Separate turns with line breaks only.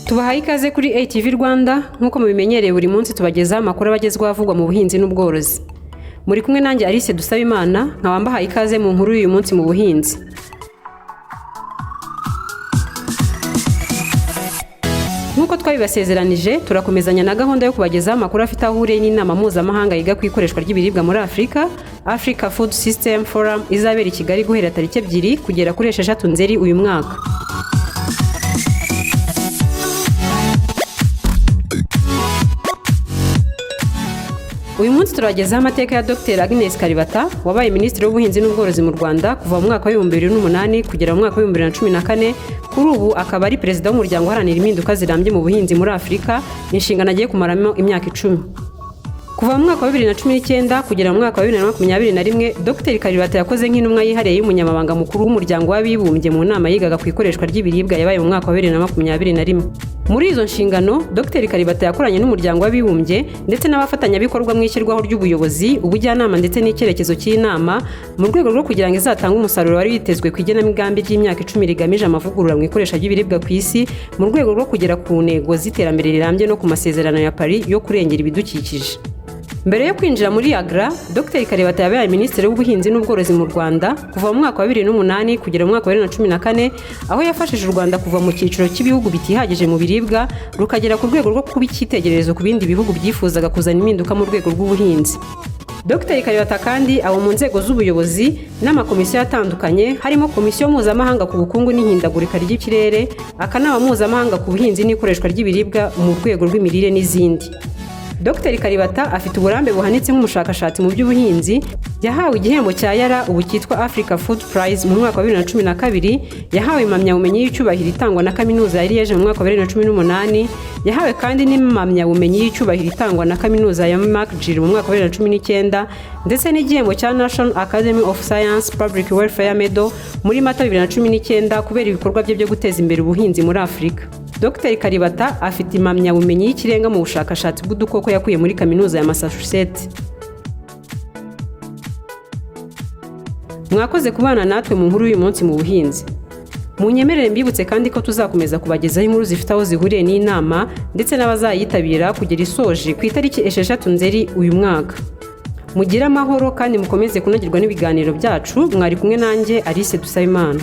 Tubahaye ikaze kuri ATV Rwanda nkuko mubimenyereye buri munsi tubagezaho amakuru abagezweho avugwa mu buhinzi n'ubworozi. Muri kumwe nanjye Alice Dusabimana nkaba mbahaye ikaze mu nkuru y'uyu munsi mu buhinzi. Nkuko twabibasezeranije turakomezanya na gahunda yo kubagezaho amakuru afite aho ahuriye n'inama mpuzamahanga yiga ku ikoreshwa ry'ibiribwa muri Afurika, Africa Food System Forum, izabera i Kigali guhera tariki 2 kugera kuri 6 Nzeri uyu mwaka. Uyu munsi turagezaho amateka ya Dr Agnes Kalibata wabaye Minisitiri w'Ubuhinzi n'Ubworozi mu Rwanda kuva mu mwaka wa 2008 kugera mu mwaka wa 2014. Kuri ubu akaba ari Perezida w'umuryango uharanira impinduka zirambye mu buhinzi muri Afurika, inshingano agiye kumaramo imyaka 10. Kuva mu mwaka wa 2019 kugera mu mwaka wa 2021, Dr Kalibata yakoze nk'intumwa yihariye y'umunyamabanga mukuru w'umuryango w'abibumbye mu nama yigaga ku ikoreshwa ry'ibiribwa yabaye mu mwaka wa 2021. Muri izo nshingano, Dr Kalibata yakoranye n'umuryango w'abibumbye ndetse n'abafatanyabikorwa mu ishyirwaho ry'ubuyobozi, ubujyanama ndetse n'icyerekezo cy'inama mu rwego rwo kugira ngo izatange umusaruro wari witezwe ku igenamigambi ry'imyaka 10 rigamije amavugurura mu ikoresha ry'ibiribwa ku isi mu rwego rwo kugera ku ntego z'iterambere rirambye no ku masezerano ya Paris yo kurengera ibidukikije. Mbere yo kwinjira muri Agra, Dr Kalibata yabaye Minisitiri w'Ubuhinzi n'Ubworozi mu Rwanda kuva mu mwaka wa 2008 kugera mu mwaka wa 2014, aho yafashije u Rwanda kuva mu cyiciro cy'ibihugu bitihagije mu biribwa rukagera ku rwego rwo kuba icyitegererezo ku bindi bihugu byifuzaga kuzana impinduka mu rwego rw'ubuhinzi. Dr Kalibata kandi abo mu nzego z'ubuyobozi n'amakomisiyo atandukanye harimo Komisiyo Mpuzamahanga ku bukungu n'ihindagurika ry'ikirere, akanama mpuzamahanga ku buhinzi n'ikoreshwa ry'ibiribwa mu rwego rw'imirire n'izindi. Dr Kalibata afite uburambe buhanitse nk'umushakashatsi mu by'ubuhinzi, yahawe igihembo cya Yara ubu cyitwa Africa Food Prize mu mwaka wa 2012, yahawe impamyabumenyi y'icyubahiro itangwa na Kaminuza ya Liège mu mwaka wa 2018, yahawe kandi n'impamyabumenyi y'icyubahiro itangwa na Kaminuza ya McGill mu mwaka wa 2019, ndetse n'igihembo cya National Academy of Science Public Welfare Medal muri Mata 2019 kubera ibikorwa bye byo guteza imbere ubuhinzi muri Afurika. Dr Kalibata afite impamyabumenyi y'ikirenga mu bushakashatsi bw'udukoko yakuye muri Kaminuza ya Massachusetts. Mwakoze kubana natwe mu nkuru y'uyu munsi mu buhinzi. Munyemerere mbibutse kandi ko tuzakomeza kubagezaho inkuru zifite aho zihuriye n'inama ndetse n'abazayitabira kugera isoje ku itariki 6 Nzeri uyu mwaka. Mugire amahoro kandi mukomeze kunogerwa n'ibiganiro byacu. Mwari kumwe nanjye Alice Dusabimana.